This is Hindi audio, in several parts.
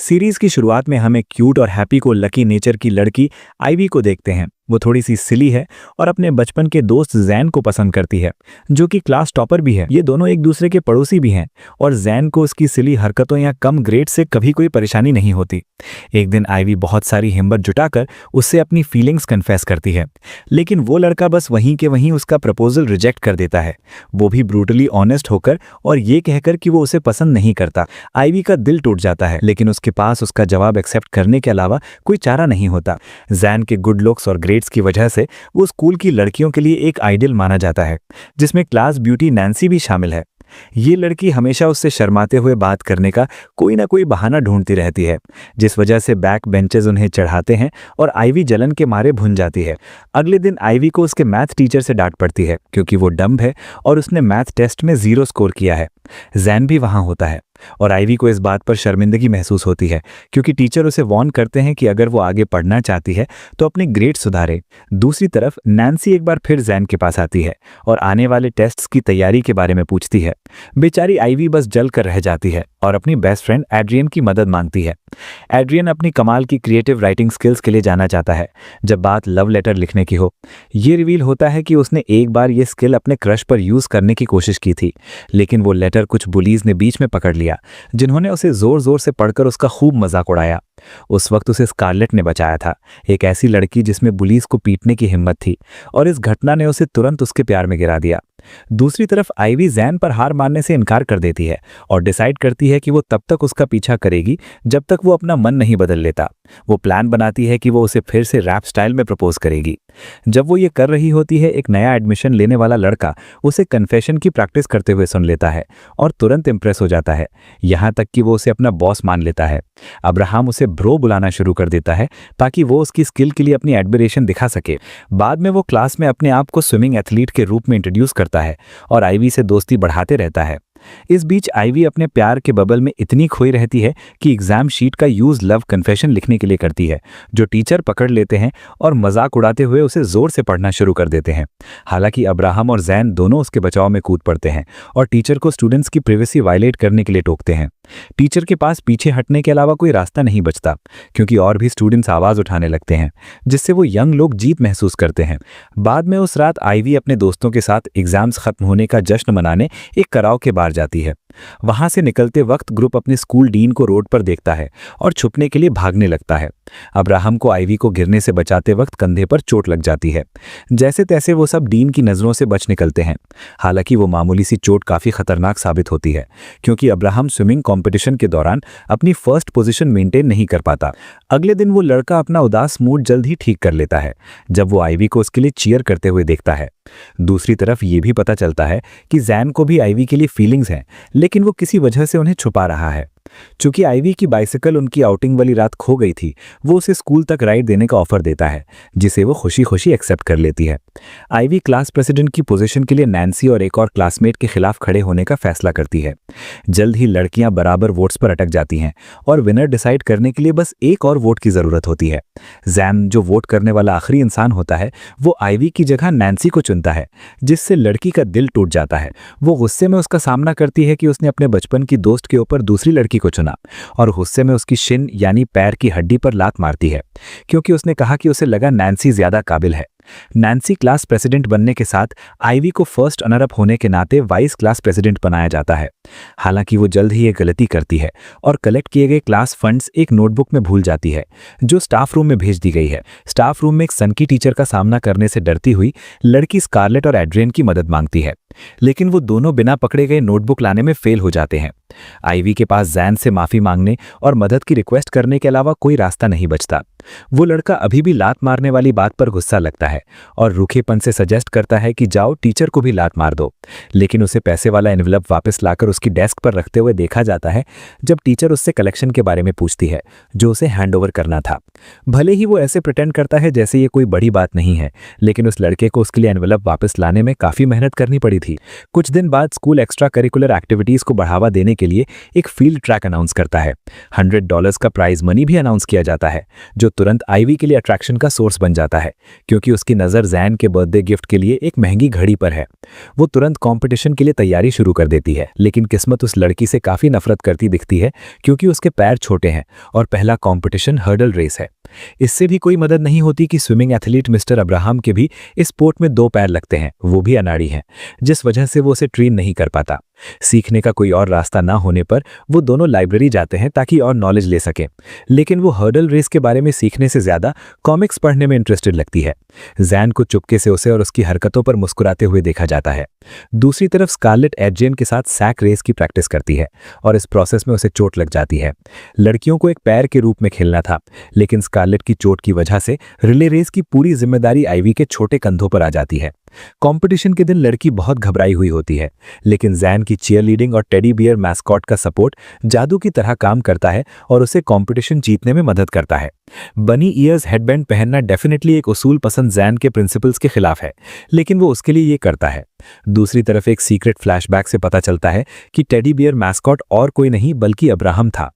सीरीज की शुरुआत में हम एक क्यूट और हैप्पी को लकी नेचर की लड़की आइवी को देखते हैं। वो थोड़ी सी सिली है और अपने बचपन के दोस्त जैन को पसंद करती है, जो कि क्लास टॉपर भी है। ये दोनों एक दूसरे के पड़ोसी भी हैं और जैन को उसकी सिली हरकतों या कम ग्रेड से कभी कोई परेशानी नहीं होती। एक दिन आइवी बहुत सारी हिम्मत जुटाकर उससे अपनी फीलिंग्स कन्फेस करती है, लेकिन वो लड़का बस वहीं के वहीं उसका प्रपोजल रिजेक्ट कर देता है, वो भी ब्रूटली ऑनेस्ट होकर और ये कहकर कि वो उसे पसंद नहीं करता। आइवी का दिल टूट जाता है, लेकिन उसके पास उसका जवाब एक्सेप्ट करने के अलावा कोई चारा नहीं होता। जैन के गुड लुक्स और ग्रेड्स की वजह से वो स्कूल की लड़कियों के लिए एक आइडियल माना जाता है, जिसमें क्लास ब्यूटी नैन्सी भी शामिल है। ये लड़की हमेशा उससे शर्माते हुए बात करने का कोई ना कोई बहाना ढूंढती रहती है, जिस वजह से बैक बेंचेस उन्हें चढ़ाते हैं और आइवी जलन के मारे भुन जाती है। अगले दिन आइवी को उसके मैथ टीचर से डांट पड़ती है, क्योंकि वो डम्ब है और उसने मैथ टेस्ट में 0 स्कोर किया है। जैन भी वहां होता है और आइवी को इस बात पर शर्मिंदगी महसूस होती है, क्योंकि टीचर उसे वार्न करते हैं कि अगर वो आगे पढ़ना चाहती है तो अपने ग्रेड सुधारे। दूसरी तरफ नैन्सी एक बार फिर जैन के पास आती है और आने वाले टेस्ट्स की तैयारी के बारे में पूछती है। बेचारी आइवी बस जल कर रह जाती है और अपनी बेस्ट फ्रेंड एड्रियन की मदद मांगती है। एड्रियन अपनी कमाल की क्रिएटिव राइटिंग स्किल्स के लिए जाना चाहता है जब बात लव लेटर लिखने की हो। ये रिवील होता है कि उसने एक बार ये स्किल अपने क्रश पर यूज करने की कोशिश की थी, लेकिन वो लेटर कुछ बुलीज ने बीच में पकड़ लिया, जिन्होंने उसे जोर जोर से पढ़कर उसका खूब मजाक उड़ाया। उस वक्त उसे स्कारलेट ने बचाया था, एक ऐसी लड़की जिसमें बुलीज को पीटने की हिम्मत थी, और इस घटना ने उसे तुरंत उसके प्यार में गिरा दिया। दूसरी तरफ आइवी जैन पर हार मानने से इनकार कर देती है और डिसाइड करती है कि वो तब तक उसका पीछा करेगी जब तक वो अपना मन नहीं बदल लेता। वो प्लान बनाती है कि वो उसे फिर से रैप स्टाइल में प्रपोज करेगी। जब वो ये कर रही होती है, एक नया एडमिशन लेने वाला लड़का उसे कन्फेशन की प्रैक्टिस करते हुए सुन लेता है और तुरंत इंप्रेस हो जाता है, यहाँ तक कि वो उसे अपना बॉस मान लेता है। अब्राहम उसे ब्रो बुलाना शुरू कर देता है ताकि वो उसकी स्किल के लिए अपनी एडमिरेशन दिखा सके। बाद में वो क्लास में अपने आप को स्विमिंग एथलीट के रूप में इंट्रोड्यूस करता है और आइवी से दोस्ती बढ़ाते रहता है। इस बीच आइवी अपने प्यार के बबल में इतनी खोई रहती है कि एग्जाम शीट का यूज लव कन्फेशन लिखने के लिए करती है, जो टीचर पकड़ लेते हैं और मजाक उड़ाते हुए उसे जोर से पढ़ना शुरू कर देते हैं। हालांकि अब्राहम और जैन दोनों उसके बचाव में कूद पड़ते हैं और टीचर को स्टूडेंट्स की प्राइवेसी वायलेट करने के लिए टोकते हैं। टीचर के पास पीछे हटने के अलावा कोई रास्ता नहीं बचता, क्योंकि और भी स्टूडेंट्स आवाज उठाने लगते हैं, जिससे वो यंग लोग जीत महसूस करते हैं। बाद में उस रात आइवी अपने दोस्तों के साथ एग्जाम्स खत्म होने का जश्न मनाने एक कराओके बार जाती है। वहां से निकलते वक्त ग्रुप अपने स्कूल डीन को रोड पर देखता है और छुपने के लिए भागने लगता है। अब्राहम को आइवी को गिरने से बचाते वक्त कंधे पर चोट लग जाती है। जैसे तैसे वो सब डीन की नजरों से बच निकलते हैं। हालांकि वो मामूली सी चोट काफी खतरनाक साबित होती है, क्योंकि अब्राहम स्विमिंग कंपटीशन के दौरान अपनी फर्स्ट पोजीशन मेंटेन नहीं कर पाता। अगले दिन वो लड़का अपना उदास मूड जल्द ही ठीक कर लेता है जब वो आइवी को उसके लिए चीयर करते हुए देखता है। दूसरी तरफ ये भी पता चलता है कि जैन को भी आइवी के लिए फीलिंग्स हैं, लेकिन वो किसी वजह से उन्हें छुपा रहा है। चूंकि आइवी की बाइसिकल उनकी आउटिंग वाली रात खो गई थी, वो उसे स्कूल तक राइड देने का ऑफर देता है, जिसे वो खुशी खुशी एक्सेप्ट कर लेती है। आइवी क्लास प्रेसिडेंट की पोजीशन के लिए नैन्सी और एक और क्लासमेट के खिलाफ खड़े होने का फैसला करती है। जल्द ही लड़कियां बराबर वोट्स पर अटक जाती हैं और विनर डिसाइड करने के लिए बस एक और वोट की जरूरत होती है। जैन, जो वोट करने वाला आखिरी इंसान होता है, वो आइवी की जगह नैन्सी को चुनता है, जिससे लड़की का दिल टूट जाता है। वो गुस्से में उसका सामना करती है कि उसने अपने बचपन की दोस्त के ऊपर दूसरी लड़की को चुना, और गुस्से में उसकी शिन यानी पैर की हड्डी पर लात मारती है, क्योंकि उसने कहा कि उसे लगा नैन्सी ज्यादा काबिल है। नैन्सी क्लास प्रेसिडेंट बनने के साथ आइवी को फर्स्ट रनर अप होने के नाते वाइस क्लास प्रेसिडेंट बनाया जाता है। हालांकि वो जल्द ही एक गलती करती है और कलेक्ट किए गए क्लास फंड्स एक नोटबुक में भूल जाती है, जो स्टाफ रूम में भेज दी गई है। स्टाफ रूम में एक सनकी टीचर का सामना करने से डरती हुई लड़की स्कारलेट और एड्रियन की मदद मांगती है, लेकिन वो दोनों बिना पकड़े गए नोटबुक लाने में फेल हो जाते हैं। आइवी के पास जैन से माफी मांगने और मदद की रिक्वेस्ट करने के अलावा कोई रास्ता नहीं बचता। वो लड़का अभी भी लात मारने वाली बात पर गुस्सा लगता है और रूखेपन से सजेस्ट करता है कि जाओ टीचर को भी लात मार दो, लेकिन उसे पैसे वाला एनवेलप वापस लाकर उसकी डेस्क पर रखते हुए देखा जाता है जब टीचर उससे कलेक्शन के बारे में पूछती है, जो उसे हैंडओवर करना था। भले ही वो ऐसे प्रिटेंड करता है जैसे ये कोई बड़ी बात नहीं है, लेकिन उस लड़के को उसके लिए एनवेलप वापस लाने में काफी मेहनत करनी पड़ी थी। कुछ दिन बाद स्कूल एक्स्ट्रा करिकुलर एक्टिविटीज को बढ़ावा देने के के लिए एक फील्ड ट्रैक अनाउंस करता है। $100 का प्राइज मनी भी अनाउंस किया जाता है, जो तुरंत आइवी के लिए अट्रैक्शन का सोर्स बन जाता है, क्योंकि उसकी नज़र जैन के बर्थडे गिफ्ट के लिए एक महंगी घड़ी पर है। वो तुरंत कंपटीशन के लिए तैयारी शुरू कर देती है, लेकिन किस्मत उस लड़की से काफ़ी नफरत करती दिखती है, क्योंकि उसके पैर छोटे हैं और पहला कंपटीशन हर्डल रेस है। इससे भी कोई मदद नहीं होती कि स्विमिंग एथलीट मिस्टर अब्राहम के भी इस स्पोर्ट में 2 पैर लगते हैं, वो भी अनाड़ी हैं, जिस वजह से वो उसे ट्रेन नहीं कर पाता। सीखने का कोई और रास्ता ना होने पर वो दोनों लाइब्रेरी जाते हैं ताकि और नॉलेज ले सकें, लेकिन वो हर्डल रेस के बारे में सीखने से ज़्यादा कॉमिक्स पढ़ने में इंटरेस्टेड लगती है। जैन को चुपके से उसे और उसकी हरकतों पर मुस्कुराते हुए देखा जाता है। दूसरी तरफ स्कारलेट एड्रियन के साथ सैक रेस की प्रैक्टिस करती है और इस प्रोसेस में उसे चोट लग जाती है। लड़कियों को एक पैर के रूप में खेलना था, लेकिन स्कारलेट की चोट की वजह से रिले रेस की पूरी जिम्मेदारी आइवी के छोटे कंधों पर आ जाती है। कंपटीशन के दिन लड़की बहुत घबराई हुई होती है, लेकिन जैन की चीयरलीडिंग और टेडी बियर मैस्कॉट का सपोर्ट जादू की तरह काम करता है और उसे कंपटीशन जीतने में मदद करता है। बनी ईयर्स हेडबैंड पहनना डेफिनेटली एक उसूल पसंद जैन के प्रिंसिपल्स के खिलाफ है, लेकिन वो उसके लिए ये करता है। दूसरी तरफ एक सीक्रेट फ्लैशबैक से पता चलता है कि टेडी बियर मैस्कॉट और कोई नहीं बल्कि अब्राहम था।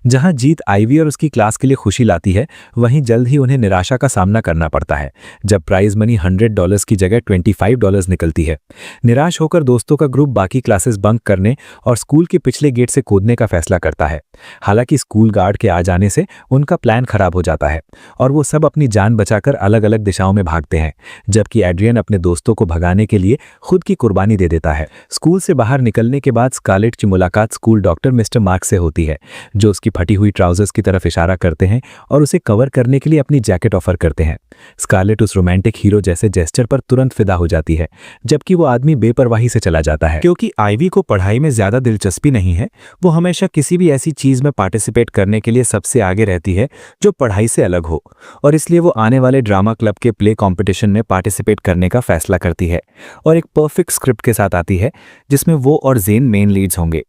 जहां जीत आइवी और उसकी क्लास के लिए खुशी लाती है, वहीं जल्द ही उन्हें निराशा का सामना करना पड़ता है, जब प्राइज मनी $100 की जगह $25 निकलती है। निराश होकर दोस्तों का ग्रुप बाकी क्लासेस बंक करने और स्कूल के पिछले गेट से कूदने का फैसला करता है। हालांकि स्कूल गार्ड के आ जाने से उनका प्लान खराब हो जाता है और वो सब अपनी जान बचाकर अलग अलग दिशाओं में भागते हैं, जबकि एड्रियन अपने दोस्तों को भगाने के लिए खुद की कुर्बानी दे देता है। स्कूल से बाहर निकलने के बाद स्कारलेट की मुलाकात स्कूल डॉक्टर मिस्टर मार्क से होती है, जो उसकी फटी हुई ट्राउजर्स की तरफ इशारा करते हैं और उसे कवर करने के लिए अपनी जैकेट ऑफर करते हैं। स्कारलेट उस रोमांटिक हीरो जैसे जेस्चर पर तुरंत फिदा हो जाती है, जबकि वो आदमी बेपरवाही से चला जाता है। क्योंकि आइवी को पढ़ाई में ज्यादा दिलचस्पी नहीं है, वो हमेशा किसी भी ऐसी चीज में पार्टिसिपेट करने के लिए सबसे आगे रहती है जो पढ़ाई से अलग हो, और इसलिए वो आने वाले ड्रामा क्लब के प्ले कॉम्पिटिशन में पार्टिसिपेट करने का फैसला करती है और एक परफेक्ट स्क्रिप्ट के साथ आती है जिसमें वो और जेन मेन लीड्स होंगे।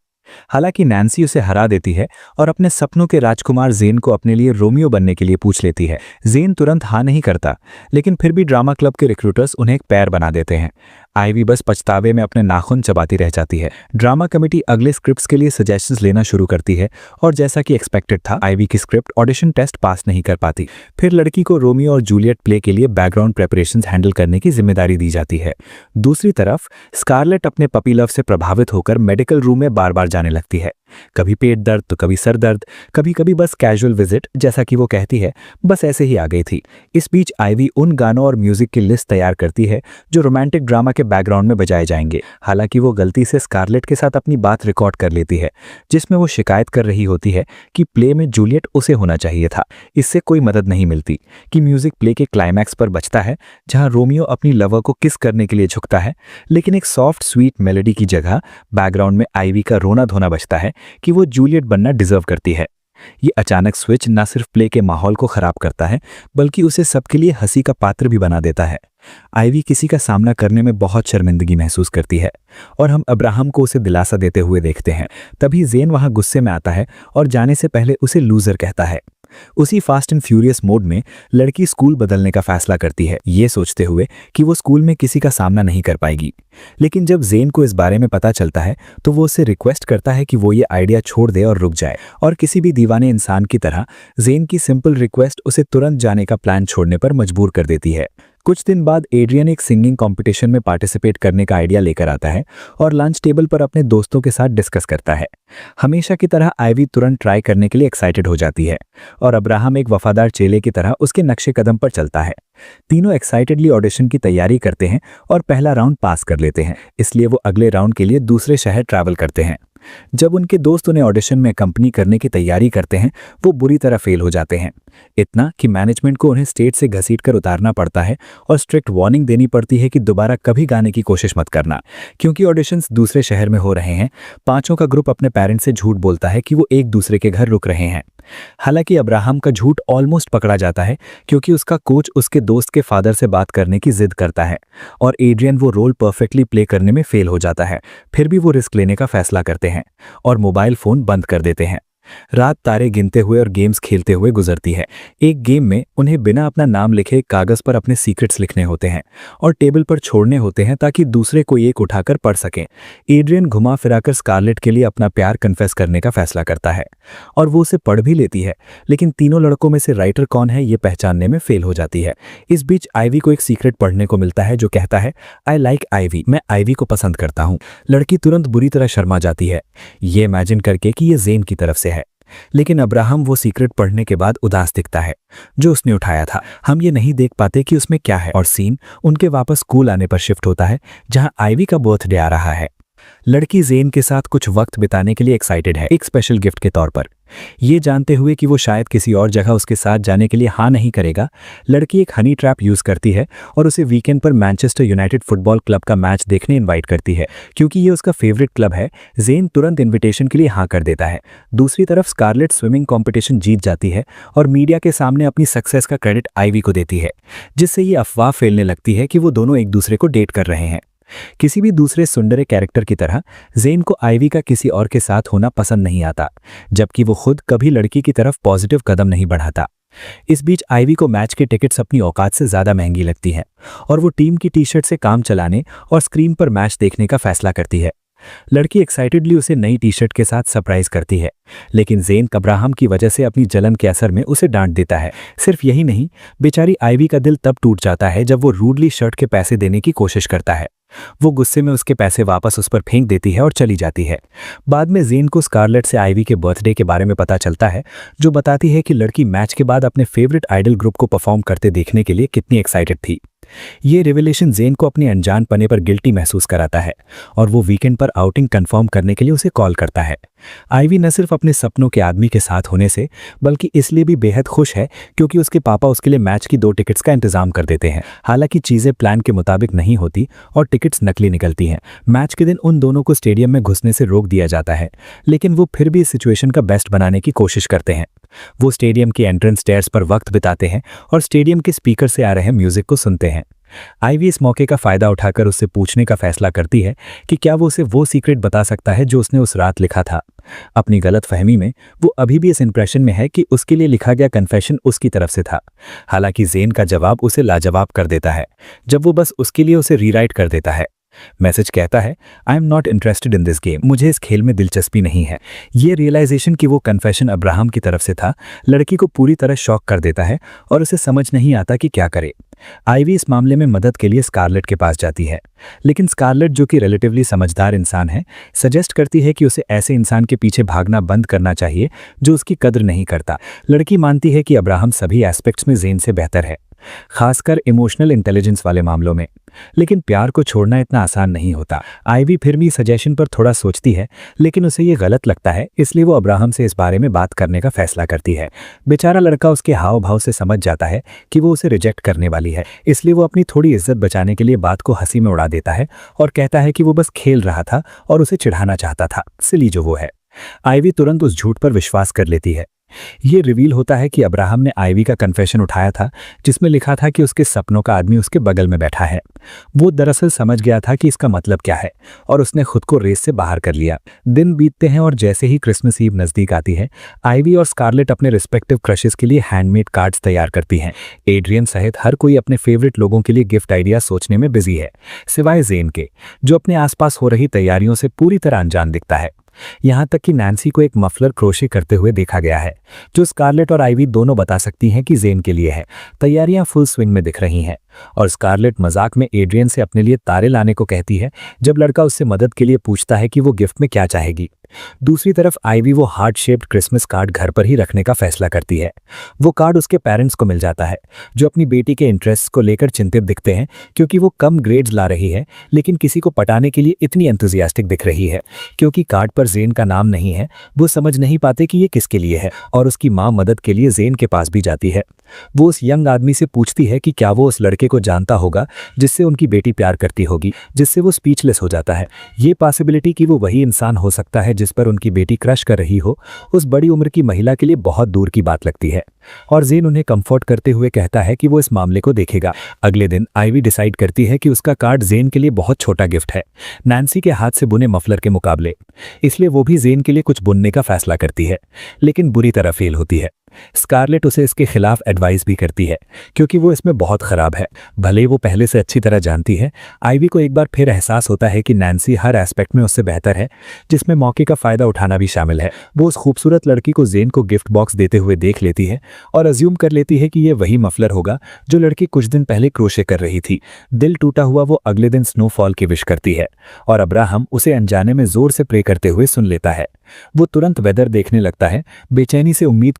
हालांकि नैन्सी उसे हरा देती है और अपने सपनों के राजकुमार जेन को अपने लिए रोमियो बनने के लिए पूछ लेती है। जेन तुरंत हाँ नहीं करता, लेकिन फिर भी ड्रामा क्लब के रिक्रूटर्स उन्हें एक पैर बना देते हैं। आइवी बस पछतावे में अपने नाखून चबाती रह जाती है। ड्रामा कमेटी अगले स्क्रिप्ट्स के लिए सजेशंस लेना शुरू करती है और जैसा कि एक्सपेक्टेड था, आइवी की स्क्रिप्ट ऑडिशन टेस्ट पास नहीं कर पाती। फिर लड़की को रोमियो और जूलियट प्ले के लिए बैकग्राउंड प्रेपरेशंस हैंडल करने की जिम्मेदारी दी जाती है। दूसरी तरफ स्कारलेट अपने पपी लव से प्रभावित होकर मेडिकल रूम में बार बार जाने लगती है। कभी पेट दर्द तो कभी सर दर्द, कभी कभी बस कैजुअल विजिट, जैसा कि वो कहती है, बस ऐसे ही आ गई थी। इस बीच आइवी उन गानों और म्यूजिक की लिस्ट तैयार करती है जो रोमांटिक ड्रामा के बैकग्राउंड में बजाए जाएंगे। हालांकि वो गलती से स्कारलेट के साथ अपनी बात रिकॉर्ड कर लेती है, जिसमें वो शिकायत कर रही होती है कि प्ले में जूलियट उसे होना चाहिए था। इससे कोई मदद नहीं मिलती कि म्यूजिक प्ले के क्लाइमैक्स पर बजता है, जहां रोमियो अपनी लवर को किस करने के लिए झुकता है, लेकिन एक सॉफ्ट स्वीट मेलोडी की जगह बैकग्राउंड में आइवी का रोना धोना बजता है कि वो जूलियट बनना डिजर्व करती है। ये अचानक स्विच न सिर्फ प्ले के माहौल को खराब करता है, बल्कि उसे सबके लिए हंसी का पात्र भी बना देता है। आइवी किसी का सामना करने में बहुत शर्मिंदगी महसूस करती है और हम अब्राहम को उसे दिलासा देते हुए देखते हैं। तभी जेन वहां गुस्से में आता है और जाने से पहले उसे लूजर कहता है। उसी फास्ट एंड फ्यूरियस मोड में लड़की स्कूल बदलने का फैसला करती है, ये सोचते हुए कि वो स्कूल में किसी का सामना नहीं कर पाएगी। लेकिन जब जेन को इस बारे में पता चलता है तो वो उससे रिक्वेस्ट करता है कि वो ये आइडिया छोड़ दे और रुक जाए, और किसी भी दीवाने इंसान की तरह जेन की सिंपल रिक्वेस्ट उसे तुरंत जाने का प्लान छोड़ने पर मजबूर कर देती है। कुछ दिन बाद एड्रियन एक सिंगिंग कंपटीशन में पार्टिसिपेट करने का आइडिया लेकर आता है और लंच टेबल पर अपने दोस्तों के साथ डिस्कस करता है। हमेशा की तरह आइवी तुरंत ट्राई करने के लिए एक्साइटेड हो जाती है और अब्राहम एक वफादार चेले की तरह उसके नक्शे कदम पर चलता है। तीनों एक्साइटेडली ऑडिशन की तैयारी करते हैं और पहला राउंड पास कर लेते हैं, इसलिए वो अगले राउंड के लिए दूसरे शहर ट्रैवल करते हैं। जब उनके दोस्त उन्हें ऑडिशन में कंपनी करने की तैयारी करते हैं, वो बुरी तरह फेल हो जाते हैं, इतना कि मैनेजमेंट को उन्हें स्टेज से घसीटकर उतारना पड़ता है और स्ट्रिक्ट वार्निंग देनी पड़ती है कि दोबारा कभी गाने की कोशिश मत करना। क्योंकि ऑडिशंस दूसरे शहर में हो रहे हैं, पांचों का ग्रुप अपने पेरेंट्स से झूठ बोलता है कि वो एक दूसरे के घर रुक रहे हैं। हालांकि अब्राहम का झूठ ऑलमोस्ट पकड़ा जाता है, क्योंकि उसका कोच उसके दोस्त के फादर से बात करने की जिद करता है और एड्रियन वो रोल परफेक्टली प्ले करने में फेल हो जाता है। फिर भी वो रिस्क लेने का फैसला करते हैं और मोबाइल फोन बंद कर देते हैं। रात तारे गिनते हुए और गेम्स खेलते हुए गुजरती है। एक गेम में उन्हें बिना अपना नाम लिखे कागज पर अपने सीक्रेट्स लिखने होते हैं और टेबल पर छोड़ने होते हैं ताकि दूसरे कोई एक उठाकर पढ़ सकें। एड्रियन घुमा फिराकर स्कारलेट के लिए अपना प्यार कन्फेस करने का फैसला करता है और वो उसे पढ़ भी लेती है, लेकिन तीनों लड़कों में से राइटर कौन है ये पहचानने में फेल हो जाती है। इस बीच आइवी को एक सीक्रेट पढ़ने को मिलता है जो कहता है, आई लाइक आइवी, मैं आइवी को पसंद करता हूँ। लड़की तुरंत बुरी तरह शर्मा जाती है, ये इमेजिन करके कि ये ज़ेन की तरफ से है। लेकिन अब्राहम वो सीक्रेट पढ़ने के बाद उदास दिखता है जो उसने उठाया था। हम ये नहीं देख पाते कि उसमें क्या है और सीन उनके वापस स्कूल आने पर शिफ्ट होता है जहां आइवी का बर्थडे आ रहा है। लड़की ज़ेन के साथ कुछ वक्त बिताने के लिए एक्साइटेड है, एक स्पेशल गिफ्ट के तौर पर। ये जानते हुए कि वो शायद किसी और जगह उसके साथ जाने के लिए हाँ नहीं करेगा, लड़की एक हनी ट्रैप यूज करती है और उसे वीकेंड पर मैनचेस्टर यूनाइटेड फुटबॉल क्लब का मैच देखने इनवाइट करती है। क्योंकि ये उसका फेवरेट क्लब है, ज़ेन तुरंत इन्विटेशन के लिए हाँ कर देता है। दूसरी तरफ स्कारलेट स्विमिंग कॉम्पिटिशन जीत जाती है और मीडिया के सामने अपनी सक्सेस का क्रेडिट आइवी को देती है, जिससे ये अफवाह फैलने लगती है कि वो दोनों एक दूसरे को डेट कर रहे हैं। किसी भी दूसरे सुंदर कैरेक्टर की तरह ज़ेन को आइवी का किसी और के साथ होना पसंद नहीं आता, जबकि वो खुद कभी लड़की की तरफ पॉजिटिव कदम नहीं बढ़ाता। इस बीच आइवी को मैच के टिकट्स अपनी औकात से ज़्यादा महंगी लगती हैं और वो टीम की टी शर्ट से काम चलाने और स्क्रीन पर मैच देखने का फैसला करती है। लड़की एक्साइटेडली उसे नई टी शर्ट के साथ सरप्राइज करती है, लेकिन ज़ेन अब्राहम की वजह से अपनी जलन के असर में उसे डांट देता है। सिर्फ यही नहीं, बेचारी आइवी का दिल तब टूट जाता है जब वो रूडली शर्ट के पैसे देने की कोशिश करता है। वो गुस्से में उसके पैसे वापस उस पर फेंक देती है और चली जाती है। बाद में ज़ेन को स्कारलेट से आइवी के बर्थडे के बारे में पता चलता है, जो बताती है कि लड़की मैच के बाद अपने फेवरेट आइडल ग्रुप को परफॉर्म करते देखने के लिए कितनी एक्साइटेड थी। ये रिवेलेशन ज़ेन को अपने अनजान पने पर गिल्टी महसूस कराता है और वो वीकेंड पर आउटिंग कंफर्म करने के लिए उसे कॉल करता है। आइवी न सिर्फ अपने सपनों के आदमी के साथ होने से बल्कि इसलिए भी बेहद खुश है क्योंकि उसके पापा उसके लिए मैच की 2 टिकट्स का इंतजाम कर देते हैं। हालांकि चीज़ें प्लान के मुताबिक नहीं होती और टिकट्स नकली निकलती हैं। मैच के दिन उन दोनों को स्टेडियम में घुसने से रोक दिया जाता है, लेकिन वो फिर भी इस सिचुएशन का बेस्ट बनाने की कोशिश करते हैं। वो स्टेडियम के एंट्रेंस स्टेयर्स पर वक्त बिताते हैं और स्टेडियम के स्पीकर से आ रहे म्यूजिक को सुनते हैं। आइवी इस मौके का फायदा उठाकर उससे पूछने का फैसला करती है कि क्या वो उसे वो सीक्रेट बता सकता है जो उसने उस रात लिखा था। अपनी गलतफहमी में वो अभी भी इस इंप्रेशन में है कि उसके लिए लिखा गया कन्फेशन उसकी तरफ से था। हालांकि ज़ेन का जवाब उसे लाजवाब कर देता है जब वो बस उसके लिए उसे रीराइट कर देता है। मैसेज कहता है, I am not interested in this game, मुझे इस खेल में दिलचस्पी नहीं है। ये रियलाइजेशन कि वो कन्फेशन अब्राहम की तरफ से था लड़की को पूरी तरह शॉक कर देता है और उसे समझ नहीं आता कि क्या करे। आइवी इस मामले में मदद के लिए स्कारलेट के पास जाती है, लेकिन स्कारलेट जो कि रिलेटिवली समझदार इंसान है, सजेस्ट करती है कि उसे ऐसे इंसान के पीछे भागना बंद करना चाहिए जो उसकी कद्र नहीं करता। लड़की मानती है कि अब्राहम सभी एस्पेक्ट्स में ज़ेन से बेहतर है, खासकर इमोशनल इंटेलिजेंस वाले मामलों में, लेकिन प्यार को छोड़ना इतना आसान नहीं होता। आइवी फिर भी सजेशन पर थोड़ा सोचती है, लेकिन उसे ये गलत लगता है, इसलिए वो अब्राहम से इस बारे में बात करने का फैसला करती है। बेचारा लड़का उसके हाव भाव से समझ जाता है कि वो उसे रिजेक्ट करने वाली है, इसलिए वो अपनी थोड़ी इज्जत बचाने के लिए बात को हंसी में उड़ा देता है और कहता है कि वो बस खेल रहा था और उसे चिढ़ाना चाहता था, सिली जो वो है। आइवी तुरंत उस झूठ पर विश्वास कर लेती है। ये रिवील होता है कि अब्राहम ने आइवी का कन्फेशन उठाया था जिसमें लिखा था कि उसके सपनों का आदमी उसके बगल में बैठा है। वो दरअसल समझ गया था कि इसका मतलब क्या है और उसने खुद को रेस से बाहर कर लिया। दिन बीतते हैं और जैसे ही क्रिसमस ईव नज़दीक आती है, आइवी और स्कारलेट अपने रिस्पेक्टिव क्रशेस के लिए हैंडमेड कार्ड्स तैयार करती हैं। एड्रियन सहित हर कोई अपने फेवरेट लोगों के लिए गिफ्ट आइडिया सोचने में बिजी है, सिवाय ज़ेन के, जो अपने आसपास हो रही तैयारियों से पूरी तरह अनजान दिखता है। यहाँ तक कि नैन्सी को एक मफलर क्रोशे करते हुए देखा गया है, जो स्कारलेट और आइवी दोनों बता सकती हैं कि ज़ेन के लिए है। तैयारियां फुल स्विंग में दिख रही हैं और स्कारलेट मजाक में एड्रियन से अपने लिए तारे लाने को कहती है जब लड़का उससे मदद के लिए पूछता है कि वो गिफ्ट में क्या चाहेगी। दूसरी तरफ आइवी वो हार्ट शेप्ड क्रिसमस कार्ड घर पर ही रखने का फैसला करती है। वो कार्ड उसके पेरेंट्स को मिल जाता है, जो अपनी बेटी के इंटरेस्ट को लेकर चिंतित दिखते हैं क्योंकि वो कम ग्रेड्स ला रही है, लेकिन किसी को पटाने के लिए इतनी एंथुजियास्टिक दिख रही है। क्योंकि कार्ड पर ज़ेन का नाम नहीं है, वो समझ नहीं पाते कि ये किसके लिए है और उसकी माँ मदद के लिए ज़ेन के पास भी जाती है। वो उस यंग आदमी से पूछती है कि क्या वो उस लड़के को जानता होगा जिससे उनकी बेटी प्यार करती होगी, जिससे वो स्पीचलेस हो जाता है। ये पॉसिबिलिटी कि वो वही इंसान हो सकता है जिस पर उनकी बेटी क्रश कर रही हो उस बड़ी उम्र की महिला के लिए बहुत दूर की बात लगती है। और जेन उन्हें कंफर्ट करते हुए कहता है कि वो इस मामले को देखेगा। अगले दिन आइवी डिसाइड करती है कि उसका कार्ड जेन के लिए बहुत छोटा गिफ्ट है, नैन्सी के हाथ से बुने मफलर के मुकाबले। इसलिए वो भी जेन के लिए कुछ बुनने का फैसला करती है, लेकिन बुरी तरह फेल होती है। स्कारलेट उसे इसके खिलाफ एडवाइस भी करती है क्योंकि वो इसमें बहुत खराब है। भले ही वो पहले से अच्छी तरह जानती है, आइवी को एक बार फिर एहसास होता है कि नैन्सी हर एस्पेक्ट में उससे बेहतर है, जिसमें मौके का फायदा उठाना भी शामिल है। वो उस खूबसूरत लड़की को जेन को गिफ्ट बॉक्स देते हुए देख लेती है और अज्यूम कर लेती है कि ये वही मफलर होगा जो लड़की कुछ दिन पहले क्रोशे कर रही थी। दिल टूटा हुआ वो अगले दिन स्नोफॉल की विश करती है और अब्राहम उसे अनजाने में जोर से प्रे करते हुए सुन लेता है। वो तुरंत वेदर देखने लगता है, बेचैनी से उम्मीद